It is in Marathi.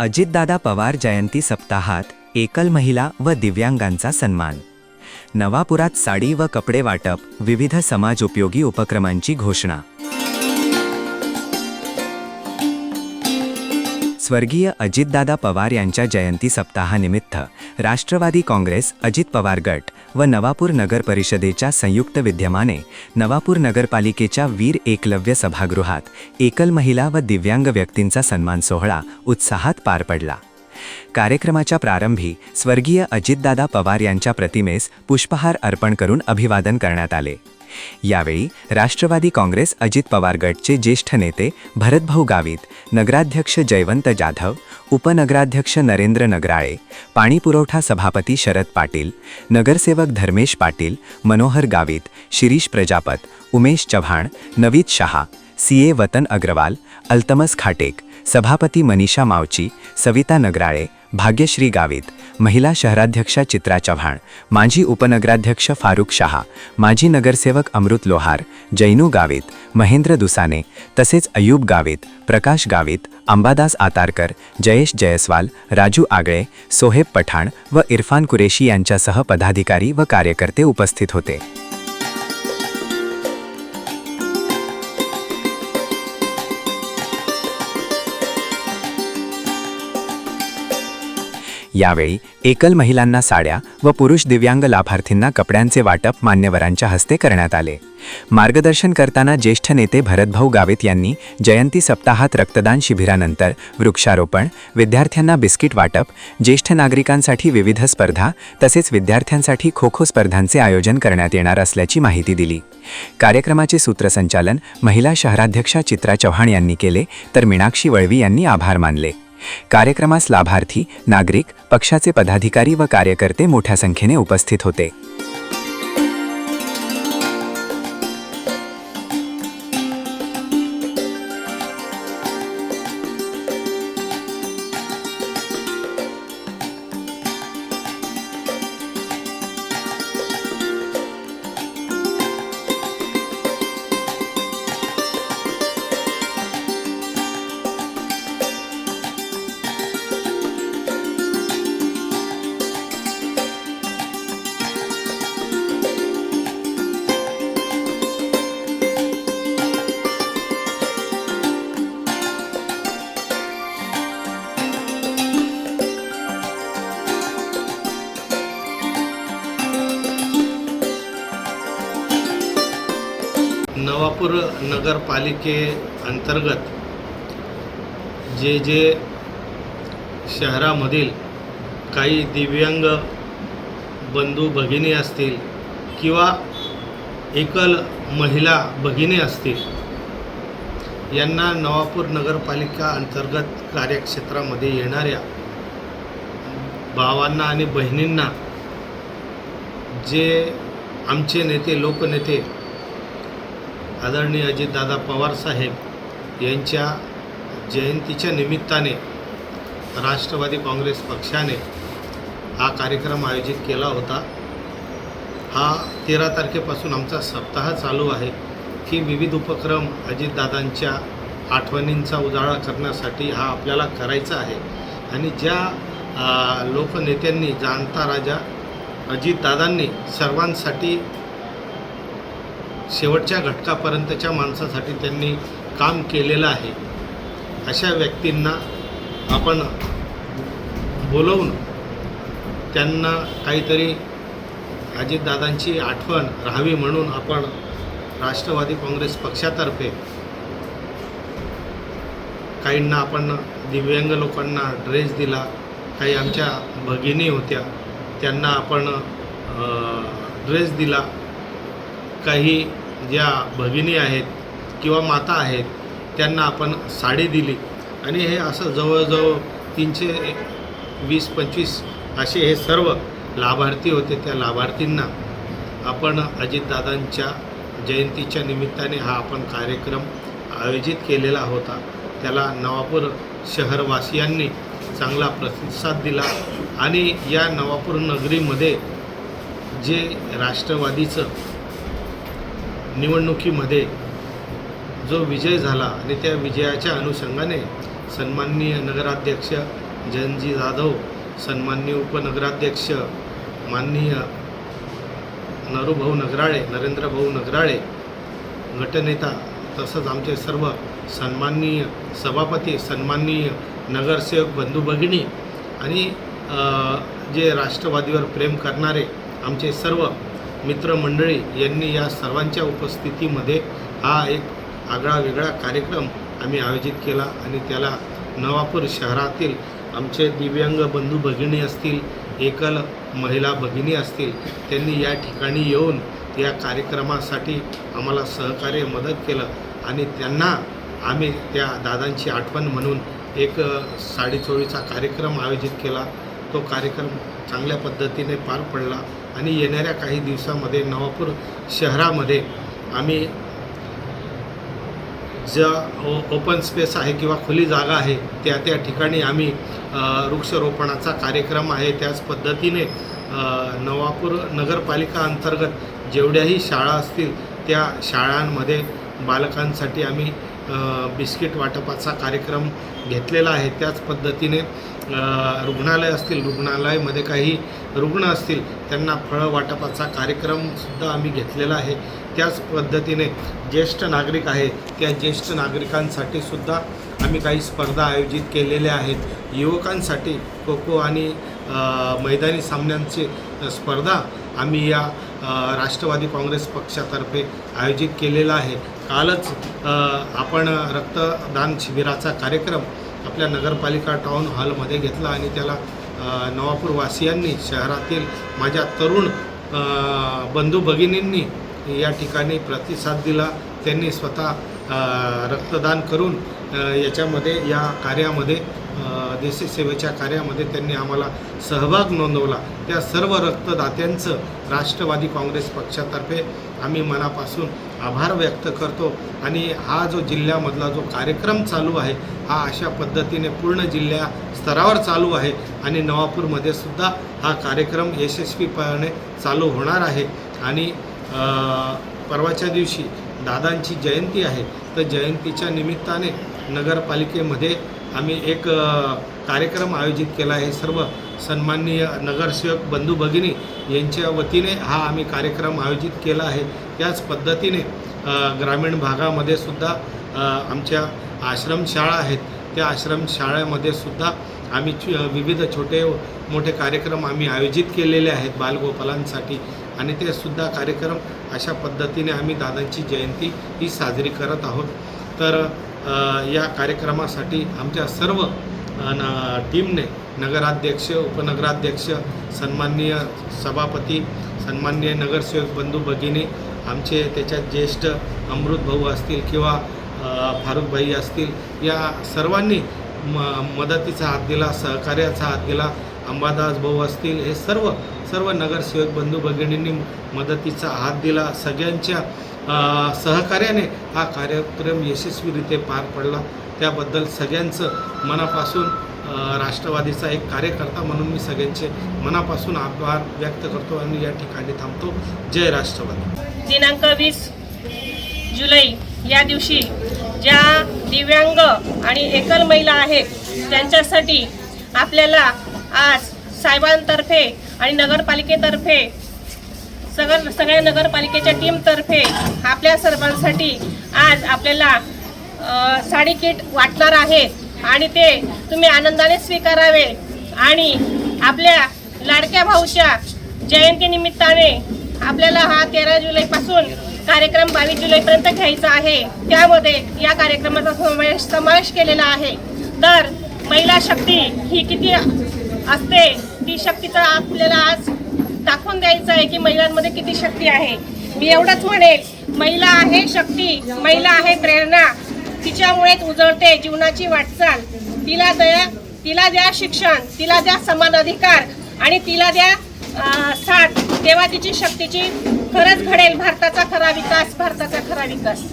अजितदादा पवार जयंती सप्ताहात एकल महिला व दिव्यांगांचा सन्मान. नवापुरात साडी व कपडे वाटप, विविध समाजोपयोगी उपक्रमांची घोषणा. स्वर्गीय अजितदादा पवार यांच्या जयंती सप्ताहानिमित्त राष्ट्रवादी काँग्रेस, अजित पवार गट व नवापूर नगर परिषदेच्या संयुक्त विद्यमाने नवापूर नगरपालिकेच्या वीर एकलव्य सभागृहात एकल महिला व दिव्यांग व्यक्तींचा सन्मान सोहळा उत्साहात पार पडला. कार्यक्रमाच्या प्रारंभी स्वर्गीय अजितदादा पवार यांच्या प्रतिमेस पुष्पहार अर्पण करून अभिवादन करण्यात आले. यावेळी राष्ट्रवादी काँग्रेस, अजित पवार गटचे ज्येष्ठ नेते भरतभाऊ गावित, नगराध्यक्ष जयवंत जाधव, उपनगराध्यक्ष नरेंद्र नगराळे, पाणी पुरवठा सभापती शरद पाटील, नगरसेवक धर्मेश पाटील, मनोहर गावित, शिरीष प्रजापत, उमेश चव्हाण, नवीद शहा, सीए वतन अग्रवाल, अल्तमस खाटेक, सभापती मनीषा मावची, सविता नगराळे, भाग्यश्री गावित, महिला शहराध्यक्षा चित्रा चव्हाण, माजी उपनगराध्यक्ष फारुख शहा, माजी नगरसेवक अमृत लोहार, जैनू गावित, महेंद्र दुसाने, तसेच अयूब गावित, प्रकाश गावित, अंबादास आतारकर, जयेश जयस्वाल, राजू आगळे, सोहेब पठाण व इरफान कुरेशी यांच्यासह पदाधिकारी व कार्यकर्ते उपस्थित होते. यावेळी एकल महिलांना साड्या व पुरुष दिव्यांग लाभार्थींना कपड्यांचे वाटप मान्यवरांच्या हस्ते करण्यात आले. मार्गदर्शन करताना ज्येष्ठ नेते भरतभाऊ गावित यांनी जयंती सप्ताहात रक्तदान शिबिरानंतर वृक्षारोपण, विद्यार्थ्यांना बिस्किट वाटप, ज्येष्ठ नागरिकांसाठी विविध स्पर्धा तसेच विद्यार्थ्यांसाठी खो-खो स्पर्धांचे आयोजन करण्यात येणार असल्याची माहिती दिली. कार्यक्रमाचे सूत्रसंचालन महिला शहराध्यक्षा चित्रा चव्हाण यांनी केले, तर मीनाक्षी वळवी यांनी आभार मानले. कार्यक्रमास लाभार्थी, नागरिक, पक्षाचे पदाधिकारी व कार्यकर्ते मोठ्या संख्येने उपस्थित होते. नवापूर नगरपालिके अंतर्गत जे शहरामधील काही दिव्यांग बंधू भगिनी असतील किंवा एकल महिला भगिनी असतील, यांना नवापूर नगरपालिका अंतर्गत कार्यक्षेत्रामध्ये येणाऱ्या भावांना आणि बहिणींना जे आमचे नेते, लोकनेते आदरणीय अजितदादा पवार साहेब यांच्या जयंतीच्या निमित्ताने राष्ट्रवादी काँग्रेस पक्षाने हा कार्यक्रम आयोजित केला होता. हा 13 तारखेपासून आमचा सप्ताह चालू आहे की विविध उपक्रम अजितदादांच्या आठवणींचा उजाळा करण्यासाठी हा आपल्याला करायचा आहे. आणि ज्या लोकनेत्यांनी, जाणता राजा अजितदादांनी सर्वांसाठी, शेवटच्या घटकापर्यंतच्या माणसासाठी त्यांनी काम केलेलं आहे, अशा व्यक्तींना आपण बोलवून त्यांना काहीतरी अजितदादांची आठवण राहावी म्हणून आपण राष्ट्रवादी काँग्रेस पक्षातर्फे काहींना आपण दिव्यांग लोकांना ड्रेस दिला, काही आमच्या भगिनी होत्या त्यांना आपण ड्रेस दिला, काही ज्या भगिनी आहेत किंवा माता आहेत त्यांना आपण साडी दिली. आणि हे असं जवळजवळ 320-25 असे हे सर्व लाभार्थी होते. त्या लाभार्थींना आपण अजितदादांच्या जयंतीच्या निमित्ताने हा आपण कार्यक्रम आयोजित केलेला होता. त्याला नवापूर शहरवासियांनी चांगला प्रतिसाद दिला आणि या नवापूर नगरीमध्ये जे राष्ट्रवादीचं निवडणुकीमध्ये जो विजय झाला आणि त्या विजयाच्या अनुषंगाने सन्माननीय नगराध्यक्ष जयंतजी जाधव, सन्माननीय उपनगराध्यक्ष माननीय नरेंद्रभाऊ नगराळे, गटनेता, तसंच आमचे सर्व सन्माननीय सभापती, सन्माननीय नगरसेवक बंधू भगिनी आणि जे राष्ट्रवादीवर प्रेम करणारे आमचे सर्व मित्रमंडळी यांनी या सर्वांच्या उपस्थितीमध्ये हा एक आगळा वेगळा कार्यक्रम आम्ही आयोजित केला आणि त्याला नवापूर शहरातील आमचे दिव्यांग बंधू भगिनी असतील, एकल महिला भगिनी असतील, त्यांनी या ठिकाणी येऊन या कार्यक्रमासाठी आम्हाला सहकार्य मदत केलं आणि त्यांना आम्ही त्या दादांची आठवण म्हणून एक साडी चोळीचा कार्यक्रम आयोजित केला. तो कार्यक्रम चांगल्या पद्धतीने पार पडला आणि येणाऱ्या काही दिवसामध्ये नवापूर शहरामध्ये आम्ही ज्या ओपन स्पेस आहे किंवा खुली जागा आहे त्या ठिकाणी आम्ही वृक्षारोपणाचा कार्यक्रम आहे. त्याच पद्धतीने नवापूर नगरपालिका अंतर्गत जेवढ्याही शाळा असतील त्या शाळांमध्ये बालकांसाठी आम्ही बिस्किट वाटपाचा कार्यक्रम घेतलेला आहे. त्याच पद्धतीने रुग्णालय असतील, रुग्णालयामध्ये काही रुग्ण असतील त्यांना फळं वाटपाचा कार्यक्रमसुद्धा आम्ही घेतलेला आहे. त्याच पद्धतीने ज्येष्ठ नागरिक आहे त्या ज्येष्ठ नागरिकांसाठी सुद्धा आम्ही काही स्पर्धा आयोजित केलेल्या आहेत. युवकांसाठी खो खो आणि मैदानी सामन्यांची स्पर्धा आम्ही या राष्ट्रवादी काँग्रेस पक्षातर्फे आयोजित केलेला आहे. कालच आपण रक्तदान शिबिराचा कार्यक्रम आपल्या नगरपालिका टाऊन हॉलमध्ये घेतला आणि त्याला नवापूरवासियांनी, शहरातील माझ्या तरुण बंधू भगिनींनी या ठिकाणी प्रतिसाद दिला. त्यांनी स्वतः रक्तदान करून याच्यामध्ये या कार्यामध्ये देशी सेवेच्या कार्यामध्ये त्यांनी आम्हाला सहभाग नोंदवला. त्या सर्व रक्तदात्यांचं राष्ट्रवादी काँग्रेस पक्षातर्फे आम्ही मनापासून आभार व्यक्त करतो आणि हा जो जिल्ह्यामधला जो कार्यक्रम चालू आहे हा अशा पद्धतीने पूर्ण जिल्ह्या स्तरावर चालू आहे आणि नवापूरमध्ये सुद्धा हा कार्यक्रम यशस्वीपणे चालू होणार आहे. आणि परवाच्या दिवशी दादांची जयंती आहे, तर जयंतीच्या निमित्ताने नगरपालिकेमध्ये आम्ही एक कार्यक्रम आयोजित केला आहे. सर्व सन्माननीय नगरसेवक बंधू भगिनी यांच्या वतीने हा आम्ही कार्यक्रम आयोजित केला आहे. त्याच पद्धतीने ग्रामीण भागामध्ये सुद्धा आमच्या आश्रमशाळा आहेत, त्या आश्रमशाळेमध्ये सुद्धा आम्ही विविध छोटे मोठे कार्यक्रम आम्ही आयोजित केलेले आहेत बालगोपालांसाठी आणि ते सुद्धा कार्यक्रम अशा पद्धतीने आम्ही दादांची जयंती ही साजरी करत आहोत. तर या कार्यक्रमासाठी आमच्या सर्व टीमने नगराध्यक्ष, उपनगराध्यक्ष, सन्माननीय सभापती, सन्माननीय नगरसेवक बंधू भगिनी, आमचे त्याच्यात ज्येष्ठ अमृत भाऊ असतील किंवा फारुख भाई असतील, या सर्वांनी मदतीचा हात दिला, सहकार्याचा हात दिला. अंबादास भाऊ असतील, हे सर्व नगरसेवक बंधू भगिनींनी मदतीचा हात दिला. सगळ्यांच्या सहकार्याने हा कार्यक्रम यशस्वीरित्या पार पडला. त्याबद्दल सगळ्यांचं मनापासून राष्ट्रवादीचा एक कार्यकर्ता म्हणून मी सगळ्यांचे मनापासून आभार व्यक्त करतो आणि या ठिकाणी थांबतो. जय राष्ट्रवादी. दिनांक 20 जुलै या दिवशी ज्या दिव्यांग आणि एकल महिला आहेत त्यांच्यासाठी आपल्याला आज साहेबांतर्फे आणि नगरपालिकेतर्फे सगळ्या नगरपालिकेच्या टीमतर्फे आपल्या सर्वांसाठी आज आपल्याला साडी किट वाटणार आहेत आणि ते तुम्ही आनंदाने स्वीकारावे. आणि आपल्या लाडक्या भाऊच्या जयंतीनिमित्ताने आपल्याला हा 13 जुलैपासून कार्यक्रम 22 जुलैपर्यंत घ्यायचा आहे. त्यामध्ये या कार्यक्रमाचा समावेश केलेला आहे. तर महिला शक्ती ही किती असते, ती शक्तीचा आपल्याला आज दाखवून द्यायचं आहे की महिलांमध्ये किती शक्ती आहे. मी एवढंच म्हणेल, महिला आहे शक्ती, महिला आहे प्रेरणा, तिच्यामुळेच उजळते जीवनाची वाटचाल. तिला द्या शिक्षण, तिला द्या समान अधिकार आणि तिला द्या साथ, तेव्हा तिची शक्तीची खरंच घडेल भारताचा खरा विकास.